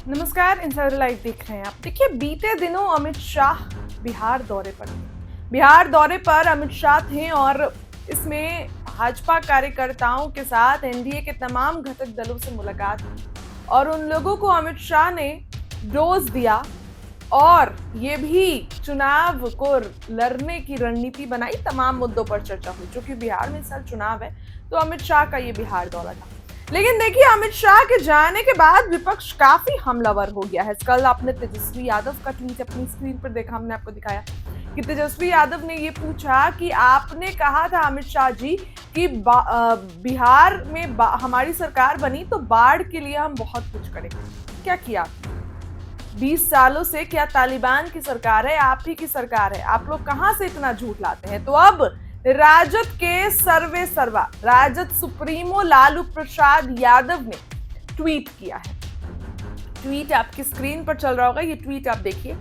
नमस्कार, insider live देख रहे हैं आप। देखिए, बीते दिनों अमित शाह बिहार दौरे पर थे। बिहार दौरे पर अमित शाह थे और इसमें भाजपा कार्यकर्ताओं के साथ एनडीए के तमाम घटक दलों से मुलाकात की और उन लोगों को अमित शाह ने डोज दिया और ये भी चुनाव को लड़ने की रणनीति बनाई। तमाम मुद्दों पर चर्चा हुई। चूंकि बिहार में इस साल चुनाव है तो अमित शाह का ये बिहार दौरा था। लेकिन देखिए, अमित शाह के जाने के बाद विपक्ष काफी हमलावर हो गया है। कल आपने तेजस्वी यादव का ट्वीट अपनी स्क्रीन पर देखा, हमने आपको दिखाया कि तेजस्वी यादव ने ये पूछा कि आपने कहा था अमित शाह जी कि बिहार में हमारी सरकार बनी तो बाढ़ के लिए हम बहुत कुछ करेंगे। क्या किया? 20 सालों से क्या तालिबान की सरकार है? आप ही की सरकार है। आप लोग कहां से इतना झूठ लाते हैं? तो अब राजद के सर्वे सर्वा राजद सुप्रीमो लालू प्रसाद यादव ने ट्वीट किया है। ट्वीट आपकी स्क्रीन पर चल रहा होगा, ये ट्वीट आप देखिए।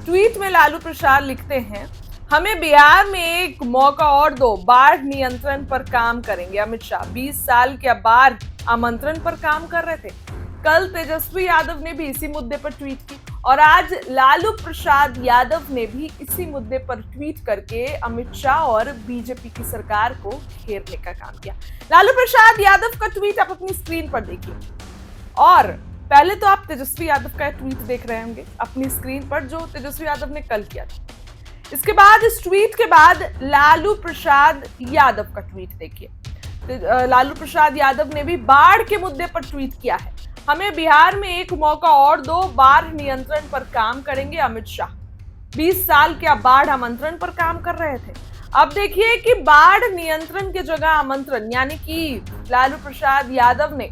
ट्वीट में लालू प्रसाद लिखते हैं, हमें बिहार में एक मौका और दो, बाढ़ नियंत्रण पर काम करेंगे। अमित शाह 20 साल के बाढ़ आमंत्रण पर काम कर रहे थे। कल तेजस्वी यादव ने भी इसी मुद्दे पर ट्वीट की और आज लालू प्रसाद यादव ने भी इसी मुद्दे पर ट्वीट करके अमित शाह और बीजेपी की सरकार को घेरने का काम किया। लालू प्रसाद यादव का ट्वीट आप अपनी स्क्रीन पर देखिए और पहले तो आप तेजस्वी यादव का ट्वीट देख रहे होंगे अपनी स्क्रीन पर, जो तेजस्वी यादव ने कल किया था। इसके बाद इस ट्वीट के बाद लालू प्रसाद यादव का ट्वीट देखिए। लालू प्रसाद यादव ने भी बाढ़ के मुद्दे पर ट्वीट किया है, हमें बिहार में एक मौका और दो, बाढ़ नियंत्रण पर काम करेंगे अमित शाह। 20 साल क्या बाढ़ आमंत्रण पर काम कर रहे थे। अब देखिए कि बाढ़ नियंत्रण की जगह आमंत्रण, यानी कि लालू प्रसाद यादव ने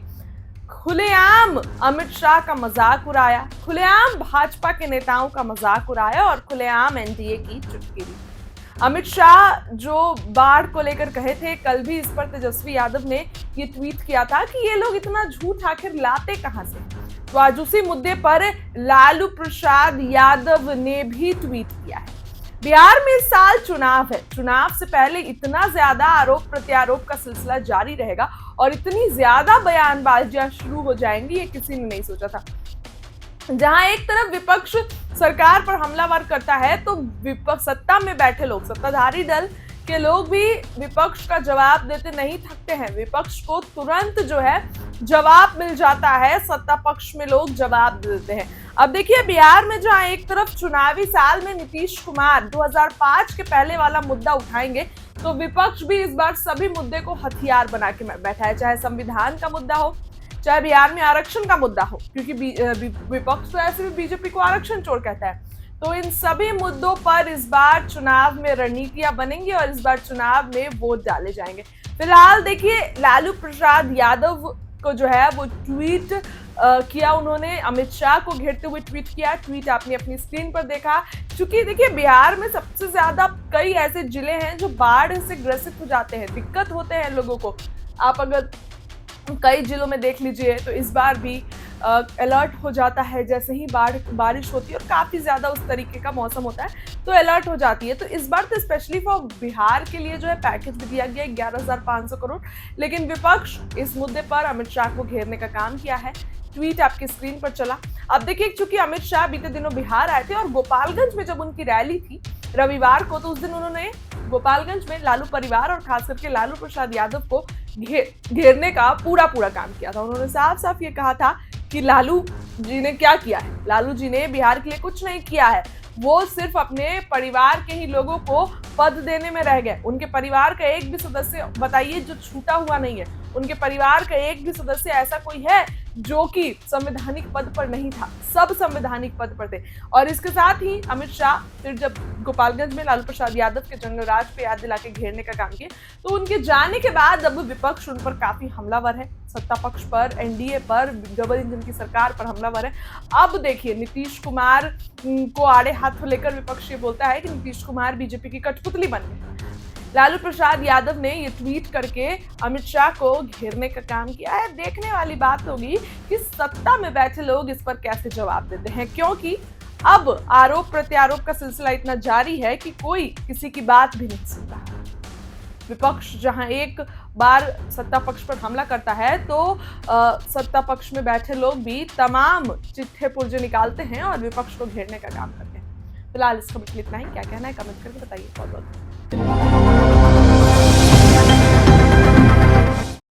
खुलेआम अमित शाह का मजाक उड़ाया, खुलेआम भाजपा के नेताओं का मजाक उड़ाया और खुलेआम एनडीए की चुटकी दी। अमित शाह जो बाढ़ को लेकर कहे थे, कल भी इस पर तेजस्वी यादव ने ये ट्वीट किया था कि ये लोग इतना झूठ आखिर लाते कहां से। तो आज उसी मुद्दे पर लालू प्रसाद यादव ने भी ट्वीट किया है। बिहार में इस साल चुनाव है। चुनाव से पहले इतना ज्यादा आरोप प्रत्यारोप का सिलसिला जारी रहेगा और इतनी ज्यादा बयानबाजियां शुरू हो जाएंगी, ये किसी ने नहीं सोचा था। जहां एक तरफ विपक्ष सरकार पर हमलावर करता है तो विपक्ष सत्ता में बैठे लोग, सत्ताधारी दल के लोग भी विपक्ष का जवाब देते नहीं थकते हैं। विपक्ष को तुरंत जो है जवाब मिल जाता है, सत्ता पक्ष में लोग जवाब देते हैं। अब देखिए, बिहार में जहां एक तरफ चुनावी साल में नीतीश कुमार 2005 के पहले वाला मुद्दा उठाएंगे, तो विपक्ष भी इस बार सभी मुद्दे को हथियार बना के बैठा है। चाहे संविधान का मुद्दा हो, चाहे बिहार में आरक्षण का मुद्दा हो, क्योंकि विपक्ष तो ऐसे भी बीजेपी को आरक्षण चोर कहता है। तो इन सभी मुद्दों पर इस बार चुनाव में रणनीतियां बनेंगी और इस बार चुनाव में वोट डाले जाएंगे। फिलहाल देखिए, लालू प्रसाद यादव को जो है वो ट्वीट किया उन्होंने, अमित शाह को घेरते हुए ट्वीट किया। ट्वीट आपने अपनी स्क्रीन पर देखा। चूंकि देखिए, बिहार में सबसे ज्यादा कई ऐसे जिले हैं जो बाढ़ से ग्रसित हो जाते हैं, दिक्कत होते हैं लोगों को। आप अगर कई जिलों में देख लीजिए तो इस बार भी अलर्ट हो जाता है जैसे ही बारिश होती है और काफी ज्यादा उस तरीके का मौसम होता है तो अलर्ट हो जाती है। तो इस बार तो स्पेशली फॉर बिहार के लिए जो है पैकेज भी दिया गया 11,500 करोड़। लेकिन विपक्ष इस मुद्दे पर अमित शाह को घेरने का काम किया है। ट्वीट आपकी स्क्रीन पर चला। अब देखिए, चूंकि अमित शाह बीते दिनों बिहार आए थे और गोपालगंज में जब उनकी रैली थी रविवार को, तो उस दिन उन्होंने गोपालगंज में लालू परिवार और खास करके लालू प्रसाद यादव को घेरने का पूरा काम किया था। उन्होंने साफ साफ ये कहा था कि लालू जी ने क्या किया है। लालू जी ने बिहार के लिए कुछ नहीं किया है, वो सिर्फ अपने परिवार के ही लोगों को पद देने में रह गए। उनके परिवार का एक भी सदस्य बताइए जो छूटा हुआ नहीं है। उनके परिवार का एक भी सदस्य ऐसा कोई है जो कि संवैधानिक पद पर नहीं था, सब संवैधानिक पद पर थे। और इसके साथ ही अमित शाह फिर जब गोपालगंज में लालू प्रसाद यादव के जंगल राज पे याद दिला के घेरने का काम किया, तो उनके जाने के बाद अब विपक्ष उन पर काफी हमलावर है। सत्ता पक्ष पर, एनडीए पर, डबल इंजन की सरकार पर हमलावर है। अब देखिए, नीतीश कुमार को आड़े हाथ लेकर विपक्ष ये बोलता है कि नीतीश कुमार बीजेपी की कठपुतली बन गए। लालू प्रसाद यादव ने ये ट्वीट करके अमित शाह को घेरने का काम किया है। देखने वाली बात होगी कि सत्ता में बैठे लोग इस पर कैसे जवाब देते हैं, क्योंकि अब आरोप प्रत्यारोप का सिलसिला इतना जारी है कि कोई किसी की बात भी नहीं सुन रहा। विपक्ष जहां एक बार सत्ता पक्ष पर हमला करता है तो सत्ता पक्ष में बैठे लोग भी तमाम चिट्ठे पुर्जे निकालते हैं और विपक्ष को घेरने का काम करते हैं। फिलहाल इस खबर के लिए इतना ही। क्या कहना है कमेंट करके बताइए। बहुत बहुत